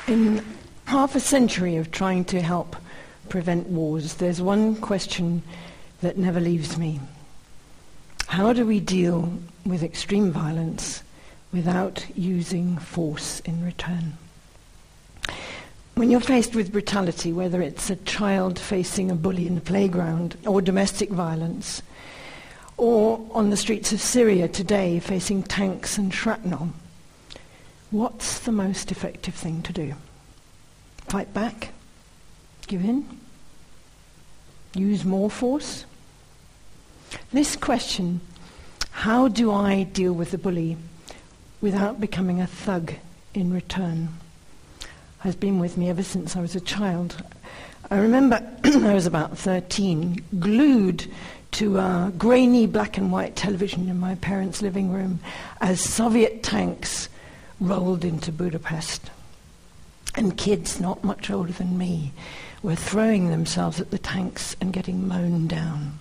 In half a century of trying to help prevent wars, there's one question that never leaves me. How do we deal with extreme violence without using force in return? When you're faced with brutality, whether it's a child facing a bully in the playground, or domestic violence, or on the streets of Syria today facing tanks and shrapnel, what's the most effective thing to do? Fight back? Give in? Use more force? This question, how do I deal with the bully without becoming a thug in return, has been with me ever since I was a child. I remember I was about 13, glued to a grainy black and white television in my parents' living room as Soviet tanks rolled into Budapest. And kids not much older than me were throwing themselves at the tanks and getting mown down.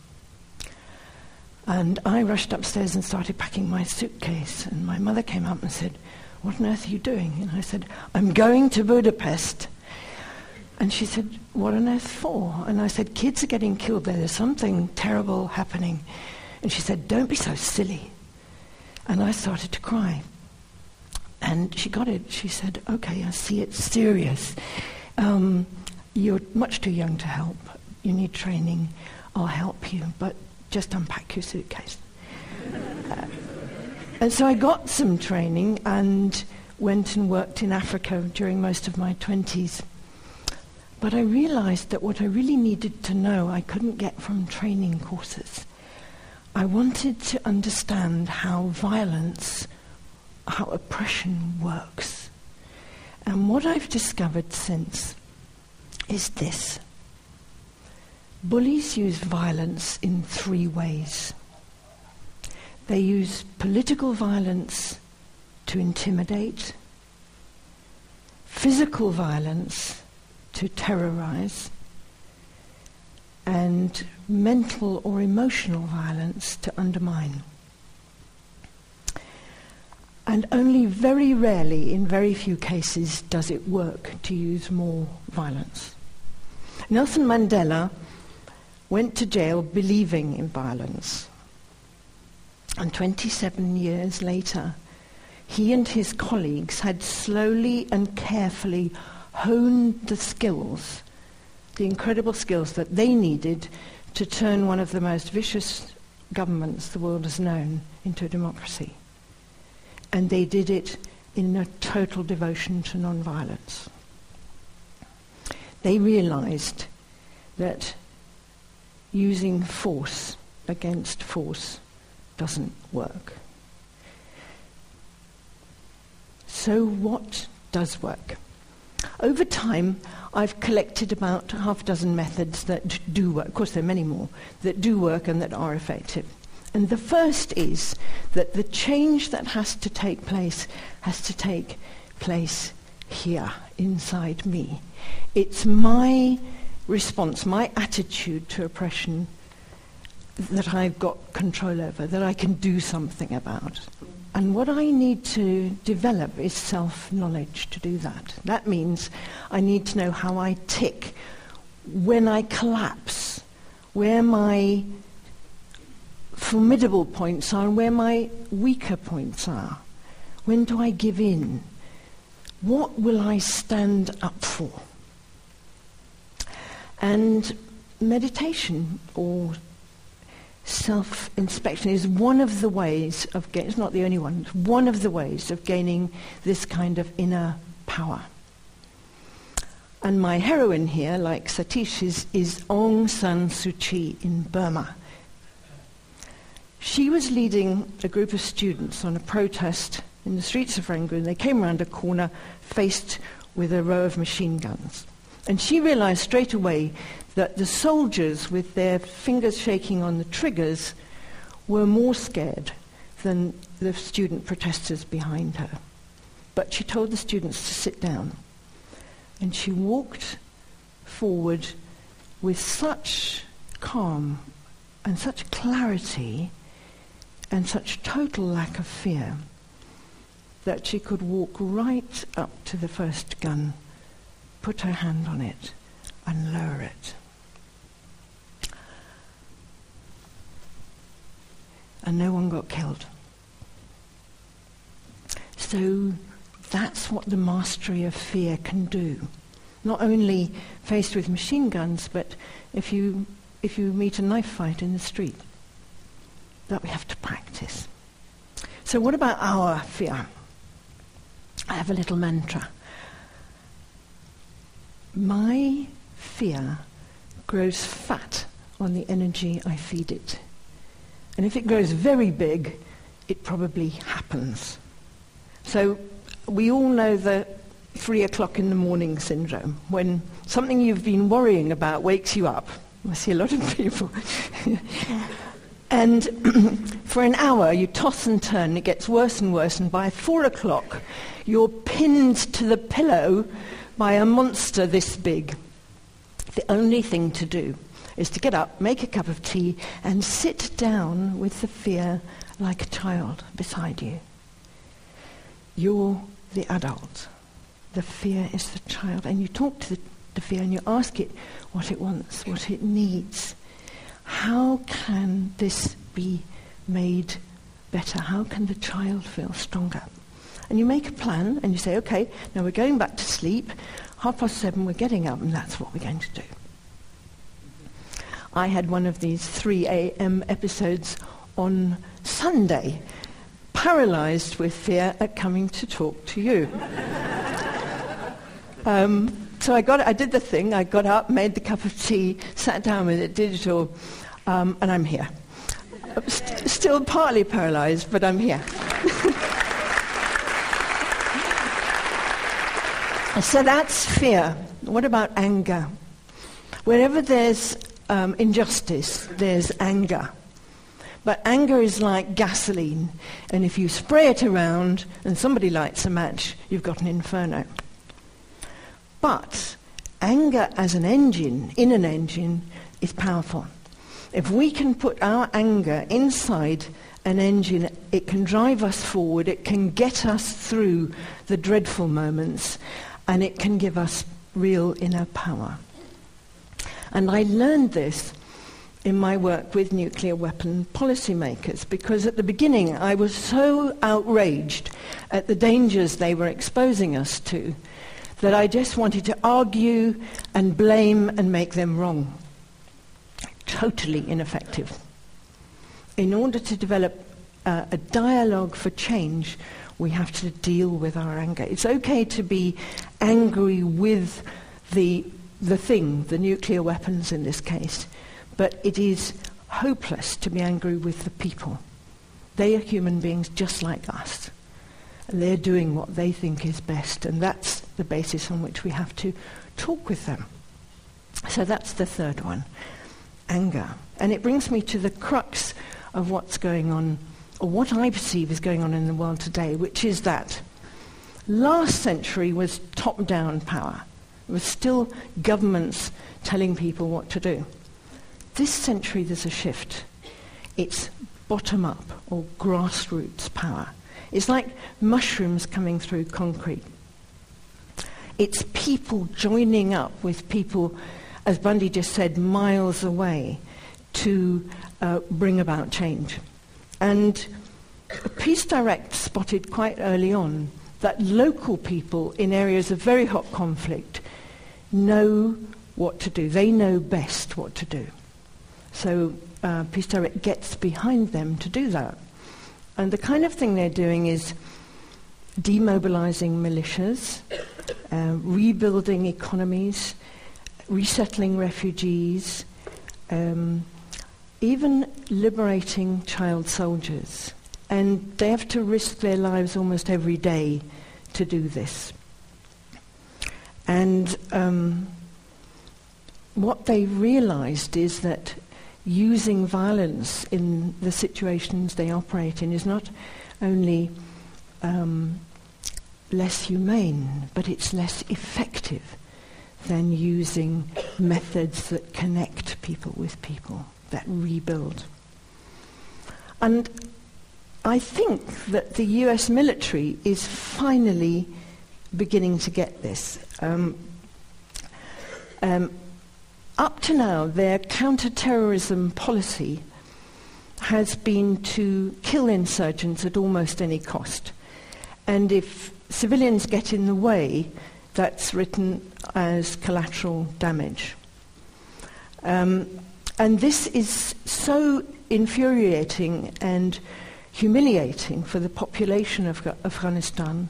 And I rushed upstairs and started packing my suitcase, and my mother came up and said, "What on earth are you doing?" And I said, "I'm going to Budapest." And she said, "What on earth for?" And I said, "Kids are getting killed there. There's something terrible happening." And she said, "Don't be so silly." And I started to cry. And she got it. She said, "Okay, I see it's serious. You're much too young to help. You need training. I'll help you, but just unpack your suitcase." And so I got some training and went and worked in Africa during most of my 20s. But I realized that what I really needed to know I couldn't get from training courses. I wanted to understand how violence, how oppression works. And what I've discovered since is this. Bullies use violence in 3 ways. They use political violence to intimidate, physical violence to terrorize, and mental or emotional violence to undermine. And only very rarely, in very few cases, does it work to use more violence. Nelson Mandela went to jail believing in violence. And 27 years later, he and his colleagues had slowly and carefully honed the skills, the incredible skills that they needed to turn one of the most vicious governments the world has known into a democracy. And they did it in a total devotion to non-violence. They realized that using force against force doesn't work. So what does work? Over time, I've collected about half a dozen methods that do work. Of course, there are many more that do work and that are effective. And the first is that the change that has to take place here, inside me. It's my response, my attitude to oppression that I've got control over, that I can do something about. And what I need to develop is self-knowledge to do that. That means I need to know how I tick when I collapse, where my formidable points are and where my weaker points are. When do I give in? What will I stand up for? And meditation or self-inspection is one of the ways of it's not the only one, it's one of the ways of gaining this kind of inner power. And my heroine here, like Satish, is Aung San Suu Kyi in Burma. She was leading a group of students on a protest in the streets of Rangoon. They came around a corner faced with a row of machine guns. And she realized straight away that the soldiers, with their fingers shaking on the triggers, were more scared than the student protesters behind her. But she told the students to sit down. And she walked forward with such calm and such clarity and such total lack of fear that she could walk right up to the first gun put her hand on it and lower it. And no one got killed. So that's what the mastery of fear can do. Not only faced with machine guns, but if you meet a knife fight in the street, that we have to practice. So what about our fear? I have a little mantra. My fear grows fat on the energy I feed it. And if it grows very big, it probably happens. So we all know the 3 o'clock in the morning syndrome, when something you've been worrying about wakes you up. I see a lot of people. And for an hour you toss and turn, it gets worse and worse, and by 4 o'clock you're pinned to the pillow by a monster this big. The only thing to do is to get up, make a cup of tea, and sit down with the fear like a child beside you. You're the adult. The fear is the child. And you talk to the fear and you ask it what it wants, what it needs. How can this be made better? How can the child feel stronger? And you make a plan and you say, okay, now we're going back to sleep. 7:30 we're getting up, and that's what we're going to do. I had one of these 3 a.m. episodes on Sunday, paralyzed with fear at coming to talk to you. So I did the thing. I got up, made the cup of tea, sat down with it, did it all, and I'm here. Still partly paralyzed, but I'm here. So that's fear. What about anger? Wherever there's injustice, there's anger. But anger is like gasoline, and if you spray it around and somebody lights a match, you've got an inferno. But anger as an engine, in an engine, is powerful. If we can put our anger inside an engine, it can drive us forward, it can get us through the dreadful moments, and it can give us real inner power. And I learned this in my work with nuclear weapon policymakers, because at the beginning I was so outraged at the dangers they were exposing us to that I just wanted to argue and blame and make them wrong. Totally ineffective. In order to develop a dialogue for change, we have to deal with our anger. It's okay to be angry with the thing, the nuclear weapons in this case, but it is hopeless to be angry with the people. They are human beings just like us. And they're doing what they think is best, and that's the basis on which we have to talk with them. So that's the third one, anger. And it brings me to the crux of what's going on, or what I perceive is going on in the world today, which is that last century was top-down power. It was still governments telling people what to do. This century there's a shift. It's bottom-up or grassroots power. It's like mushrooms coming through concrete. It's people joining up with people, as Bundy just said, miles away to bring about change. And Peace Direct spotted quite early on that local people in areas of very hot conflict know what to do. They know best what to do. So Peace Direct gets behind them to do that. And the kind of thing they're doing is demobilizing militias, rebuilding economies, resettling refugees, even liberating child soldiers. And they have to risk their lives almost every day to do this. And what they realized is that using violence in the situations they operate in is not only less humane, but it's less effective than using methods that connect people with people, that rebuild. And I think that the US military is finally beginning to get this. Up to now, their counter-terrorism policy has been to kill insurgents at almost any cost. And if civilians get in the way, that's written as collateral damage. And this is so infuriating and humiliating for the population of Afghanistan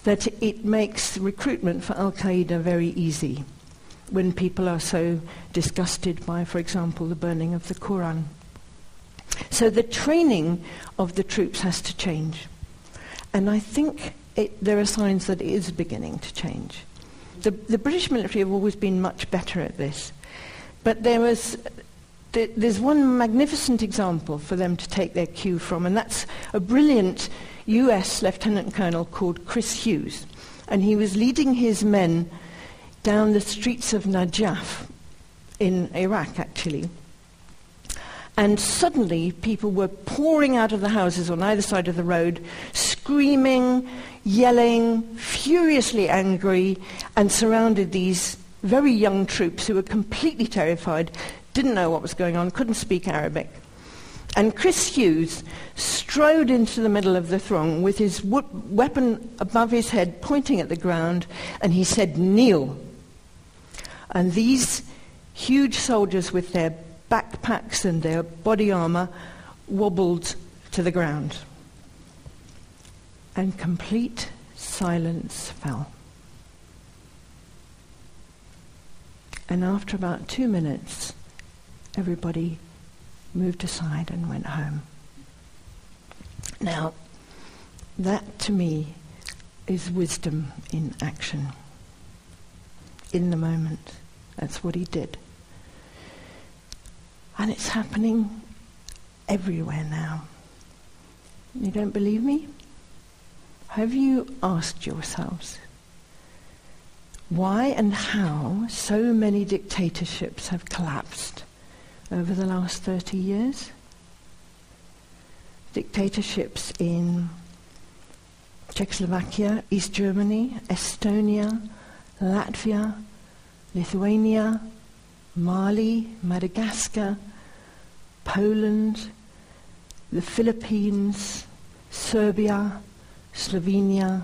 that it makes recruitment for Al-Qaeda very easy when people are so disgusted by, for example, the burning of the Quran. So the training of the troops has to change. And I think there are signs that it is beginning to change. The British military have always been much better at this. But there's one magnificent example for them to take their cue from, and that's a brilliant US Lieutenant Colonel called Chris Hughes. And he was leading his men down the streets of Najaf in Iraq, actually. And suddenly people were pouring out of the houses on either side of the road, screaming, yelling, furiously angry, and surrounded these very young troops who were completely terrified, didn't know what was going on, couldn't speak Arabic. And Chris Hughes strode into the middle of the throng with his weapon above his head, pointing at the ground, and he said, "Kneel." And these huge soldiers with their backpacks and their body armor wobbled to the ground. And complete silence fell. And after about 2 minutes, everybody moved aside and went home. Now, that to me is wisdom in action. In the moment. That's what he did. And it's happening everywhere now. You don't believe me? Have you asked yourselves why and how so many dictatorships have collapsed over the last 30 years? Dictatorships in Czechoslovakia, East Germany, Estonia, Latvia, Lithuania, Mali, Madagascar, Poland, the Philippines, Serbia, Slovenia,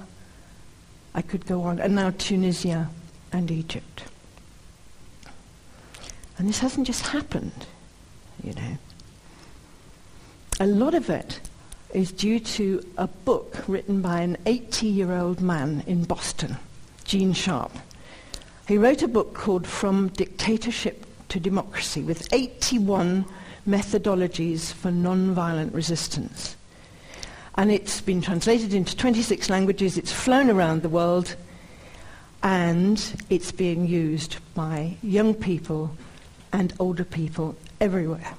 I could go on, and now Tunisia and Egypt. And this hasn't just happened, you know. A lot of it is due to a book written by an 80-year-old man in Boston, Gene Sharp. He wrote a book called From Dictatorship to Democracy with 81 methodologies for non-violent resistance. And it's been translated into 26 languages, it's flown around the world, and it's being used by young people and older people everywhere.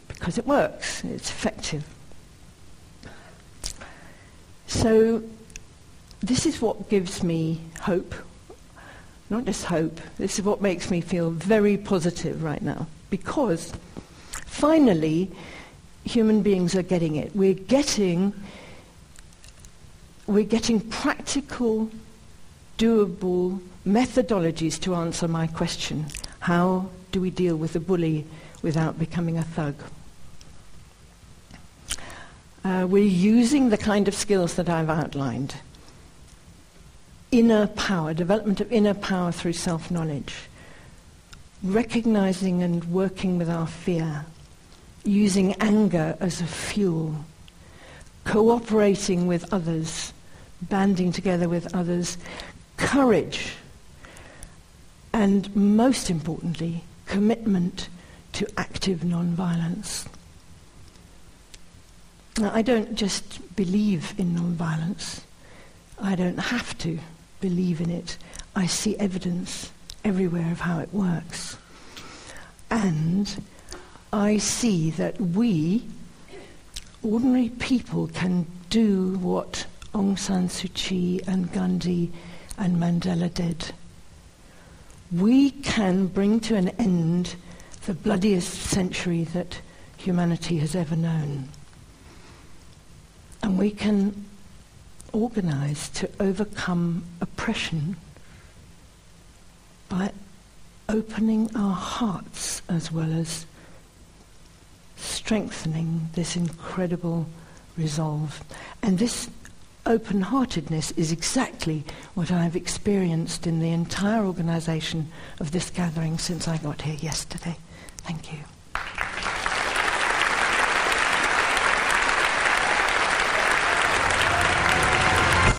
Because it works, it's effective. So this is what gives me hope. Not just hope, this is what makes me feel very positive right now. Because finally, human beings are getting it. We're getting practical, doable methodologies to answer my question. How do we deal with a bully without becoming a thug? We're using the kind of skills that I've outlined. Inner power, development of inner power through self-knowledge. Recognizing and working with our fear. Using anger as a fuel. Cooperating with others. Banding together with others. Courage. And most importantly, commitment to active non-violence. Now, I don't just believe in non-violence. I don't have to believe in it. I see evidence everywhere of how it works. And I see that we, ordinary people, can do what Aung San Suu Kyi and Gandhi and Mandela did. We can bring to an end the bloodiest century that humanity has ever known. And we can organize to overcome oppression by opening our hearts as well as strengthening this incredible resolve. And this open-heartedness is exactly what I've experienced in the entire organisation of this gathering since I got here yesterday. Thank you.